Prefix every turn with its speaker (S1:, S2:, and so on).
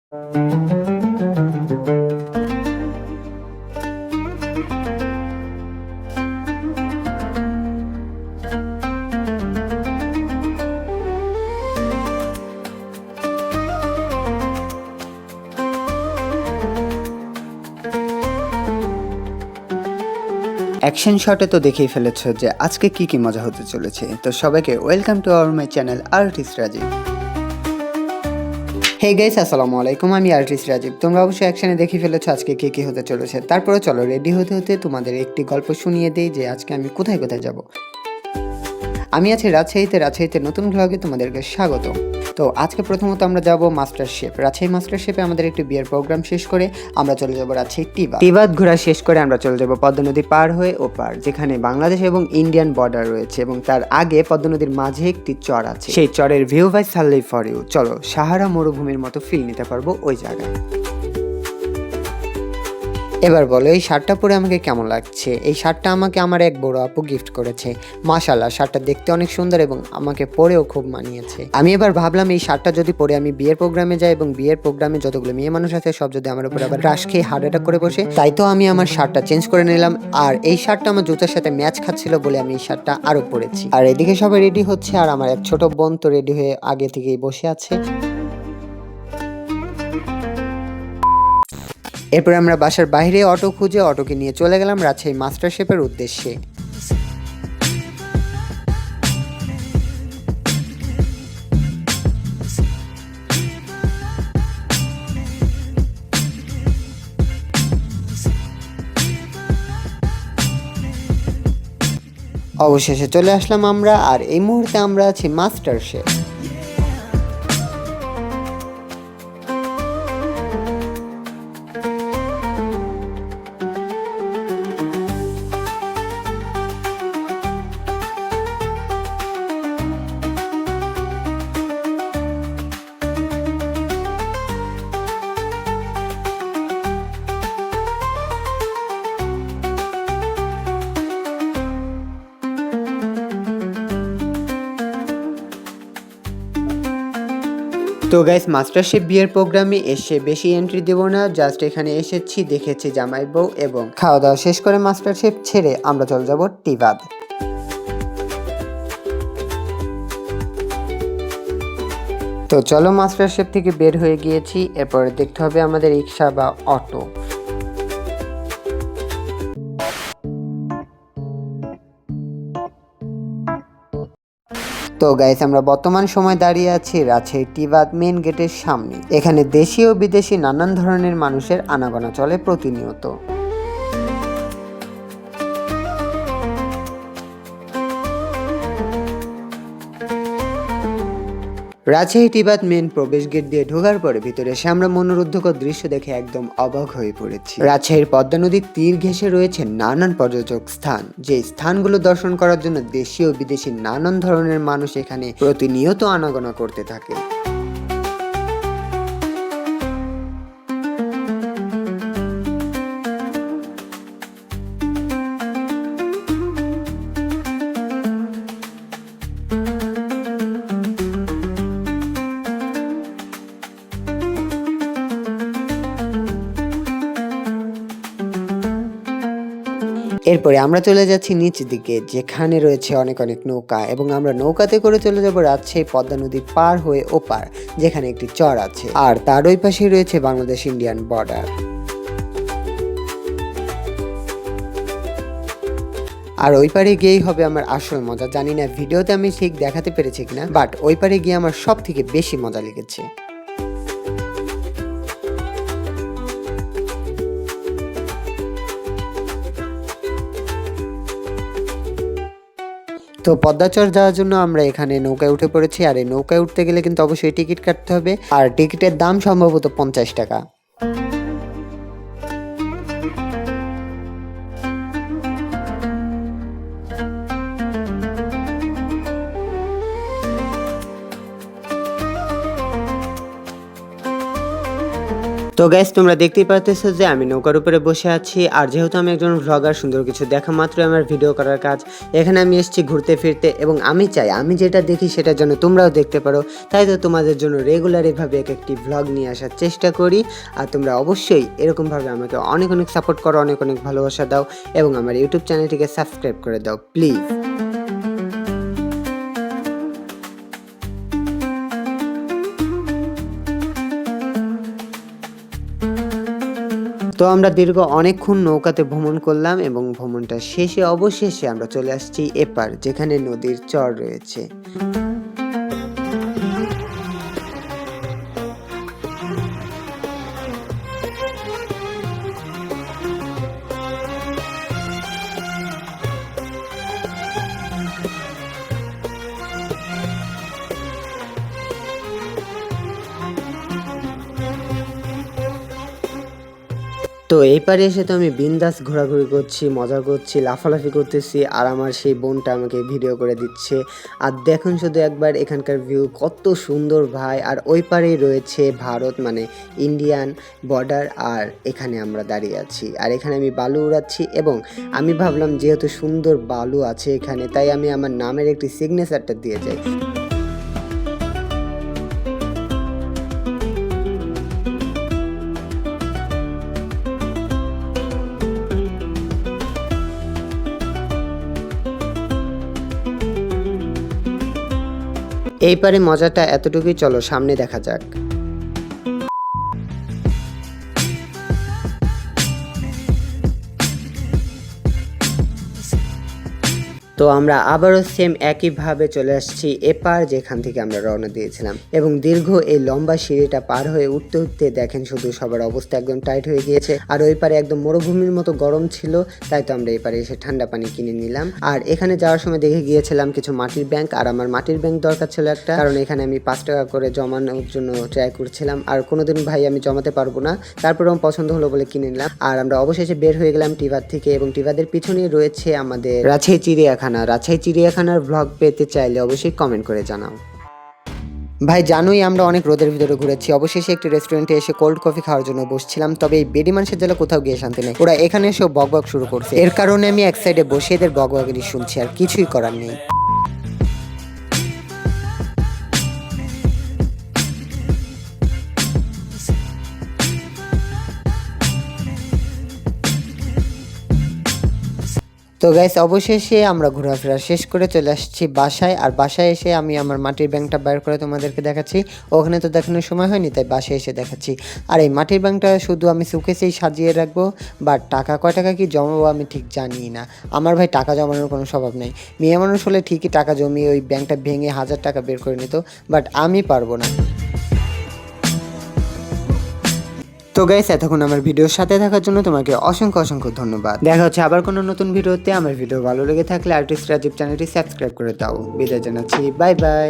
S1: Action শটে তো দেখেই ফেলেছো যে আজকে কি মজা হতে চলেছে। তো সবাইকে welcome to our my channel artist Rajib. Hey guys, আসসালামু আলাইকুম, আমি আর্টিস্ট রাজীব। তোমরা অবশ্যই অ্যাকশনে দেখে ফেলেছো আজকে কি হতে চলেছে। তারপরে চলো রেডি হতে হতে তোমাদের একটি গল্প শুনিয়ে দেই যে আজকে আমি কোথায় যাব। আমি আছি রাজশাহীতে নতুন ভ্লগে তোমাদেরকে স্বাগত। তো আজকে প্রথমত আমরা যাব মাস্টার শেফ। রাজশাহী মাস্টার শেফে আমাদের একটি বিয়ের প্রোগ্রাম শেষ করে আমরা চলে যাব রাজশাহী টিবাদ ঘোরা শেষ করে আমরা চলে যাব পদ্মা নদী পার হয়ে ওপার, যেখানে বাংলাদেশ এবং ইন্ডিয়ান বর্ডার রয়েছে এবং তার আগে পদ্মা নদীর মাঝে একটি চর আছে। সেই চরের ভিউ বাই সাল্লাই ফর ইউ। চলো সাহারা মরুভূমির মতো ফিল নিতে পারবো ওই জায়গায়। এবার বলো এই শার্টটা পরে আমাকে কেমন লাগছে। এই শার্টটা আমাকে আমার এক বড় আপু গিফট করেছে। মাশাআল্লাহ, শার্টটা দেখতে অনেক সুন্দর এবং আমাকে পরেও খুব মানিয়েছে। আমি এবার ভাবলাম এই শার্টটা যদি পরে আমি বিয়ের প্রোগ্রামে যাই এবং বিয়ের প্রোগ্রামে যতগুলো মেয়ে মানুষ আছে সব যদি আমার উপর আবার ক্রাশ খেয়ে হার্ট অ্যাটাক করে বসে, তাই তো আমি আমার শার্টটা চেঞ্জ করে নিলাম। আর এই শার্টটা আমার জুতার সাথে ম্যাচ খাচ্ছিল বলে আমি এই শার্টটা আরো পরেছি। আর এদিকে সবাই রেডি হচ্ছে আর আমার এক ছোট বোন তো রেডি হয়ে আগে থেকেই বসে আছে। এরপর আমরা বাসার বাইরে অটো খুঁজে অটোকে নিয়ে চলে গেলাম রাজশাহী মাস্টার শেফের উদ্দেশ্যে। অবশেষে চলে আসলাম আমরা, আর এই মুহূর্তে আমরা আছি মাস্টার শেফ। তো গাইস, মাস্টার শেফ বিয়ের প্রোগ্রামে এসে বেশি এন্ট্রি দেব না, জাস্ট এখানে এসেছি, দেখেছি জামাই বউ এবং খাওয়া দাওয়া শেষ করে মাস্টার শেফ ছেড়ে আমরা চলে যাব টিবাদ। তো চলো মাস্টার শেফ থেকে বের হয়ে গিয়েছি, এরপরে দেখতে হবে আমাদের রিক্সা বা অটো। তো গাইস, আমরা বর্তমান সময় দাঁড়িয়ে আছি রাজশাহী টিবাদ মেন গেটের সামনে। এখানে দেশি ও বিদেশি নানান ধরনের মানুষের আনাগোনা চলে প্রতিনিয়ত। রাজশাহী টিবাদ মেন প্রবেশ গেট দিয়ে ঢোকার পরে ভিতরে এসে আমরা মনোরুদ্ধকর দৃশ্য দেখে একদম অবাক হয়ে পড়েছি। রাজশাহীর পদ্মা নদীর তীর ঘেঁষে রয়েছে নানান পর্যটক স্থান, যে স্থানগুলো দর্শন করার জন্য দেশি ও বিদেশি নানান ধরনের মানুষ এখানে প্রতিনিয়ত আনাগোনা করতে থাকে। এরপরে আমরা চলে যাচ্ছি নিচ দিকে, যেখানে রয়েছে অনেক নৌকা এবং আমরা নৌকাতে করে চলে যাব রাজশাহী পদ্মা নদী পার হয়ে ওপার, যেখানে একটি চর আছে আর তার ওই পাশেই রয়েছে বাংলাদেশ ইন্ডিয়ান বর্ডার। আর ওই পারে গিয়েই হবে আমার আসল মজা। জানি না ভিডিওতে আমি ঠিক দেখাতে পেরেছি কিনা, বাট ওই পারে গিয়ে আমার সব থেকে বেশি মজা লেগেছে। তো পদ্মাচর যাওয়ার জন্য আমরা এখানে নৌকায় উঠে পড়েছি, আর এই নৌকায় উঠতে গেলে কিন্তু অবশ্যই টিকিট কাটতে হবে, আর টিকিটের দাম সম্ভবত 50 টাকা। তো গাইস তোমরা দেখতেই পারতেছো যে আমি নৌকার উপরে বসে আছি, আর যেহেতু আমি একজন ভ্লগার, সুন্দর কিছু দেখা মাত্রই আমার ভিডিও করার কাজ। এখানে আমি এসেছি ঘুরতে ফিরতে, এবং আমি চাই আমি যেটা দেখি সেটার জন্য তোমরাও দেখতে পারো। তাই তো তোমাদের জন্য রেগুলার এভাবে একটি ভ্লগ নিয়ে আসার চেষ্টা করি। আর তোমরা অবশ্যই এরকমভাবে আমাকে অনেক অনেক সাপোর্ট করো, অনেক অনেক ভালোবাসা দাও, এবং আমার ইউটিউব চ্যানেলটিকে সাবস্ক্রাইব করে দাও প্লিজ। তো আমরা দীর্ঘ অনেকক্ষণ নৌকাতে ভ্রমণ করলাম, এবং ভ্রমণটা শেষে অবশেষে আমরা চলে আসছি এপার, যেখানে নদীর চর রয়েছে। তো এই পারে এসে তো আমি বিন্দাস ঘোরাঘুরি করছি, মজা করছি, লাফালাফি করতেছি, আর আমার সেই বোনটা আমাকে ভিডিও করে দিচ্ছে। আর দেখুন শুধু একবার এখানকার ভিউ কত সুন্দর ভাই। আর ওই পারেই রয়েছে ভারত, মানে ইন্ডিয়ান বর্ডার, আর এখানে আমরা দাঁড়িয়ে আছি, আর এখানে আমি বালু উড়াচ্ছি। এবং আমি ভাবলাম যেহেতু সুন্দর বালু আছে এখানে, তাই আমি আমার নামের একটি সিগনেচারটা দিয়ে যাই। এই পারে মজাটা এতটুকুই, চলো সামনে দেখা যাক। তো আমরা আবারও সেম একইভাবে চলে আসছি এপার, যেখান থেকে আমরা রওনা দিয়েছিলাম। এবং দীর্ঘ এই লম্বা সিঁড়িটা পার হয়ে উঠতে উঠতে দেখেন শুধু সবার অবস্থা একদম টাইট হয়ে গিয়েছে। আর ওই পারে একদম মরুভূমির মতো গরম ছিল, তাই তো আমরা এই পারে এসে ঠান্ডা পানি কিনে নিলাম। আর এখানে যাওয়ার সময় দেখে গিয়েছিলাম কিছু মাটির ব্যাংক, আর আমার মাটির ব্যাংক দরকার ছিল একটা, কারণ এখানে আমি 5 টাকা করে জমানোর জন্য ট্রাই করছিলাম। আর কোনোদিন ভাই আমি জমাতে পারবো না, তারপরে আমার পছন্দ হলো বলে কিনে নিলাম। আর আমরা অবশেষে বের হয়ে গেলাম টিভার থেকে, এবং টিভাদের পিছনেই রয়েছে আমাদের রাজশাহী চিড়িয়াখানা। রাজশাহী চিড়িয়াখানার ভ্লগ পেতে চাইলে অবশ্যই কমেন্ট করে জানাও। ভাই জানোই আমরা অনেক রোদের ভিতরে ঘুরেছি, অবশেষে একটি রেস্টুরেন্টে এসে কোল্ড কফি খাওয়ার জন্য বসছিলাম। তবে এই বেডি মানুষের জেলা কোথাও গিয়ে শান্তি নেই, ওরা এখানে এসে বকবক শুরু করছে। এর কারণে আমি এক সাইডে বসে এদের বকবকানি শুনছি, আর কিছুই করার নেই। তো গাইস অবশেষে আমরা ঘোরাফেরা শেষ করে চলে আসছি বাসায়। আর বাসায় এসে আমি আমার মাটির ব্যাংকটা বের করে তোমাদেরকে দেখাচ্ছি। ওখানে তো দেখানোর সময় হয়নি, তাই বাসায় এসে দেখাচ্ছি। আর এই মাটির ব্যাংকটা শুধু আমি সুকেসেই সাজিয়ে রাখবো, বাট টাকা কয় টাকা কি জমাবো আমি ঠিক জানি না। আমার ভাই টাকা জমানোর কোনো স্বভাব নেই। মেয়ে মানুষ হলে ঠিকই টাকা জমিয়ে ওই ব্যাংকটা ভেঙে 1000 টাকা বের করে নিত, বাট আমি পারবো না। তো গাইস এতক্ষণ আমার ভিডিওর সাথে থাকার জন্য তোমাকে অসংখ্য অসংখ্য ধন্যবাদ। দেখা হচ্ছে আবার কোনো নতুন ভিডিওতে। আমার ভিডিও ভালো লেগে থাকলে আর্টিস্ট রাজীব চ্যানেলটি সাবস্ক্রাইব করে দাও। বিদায় জানাচ্ছি, বাই বাই।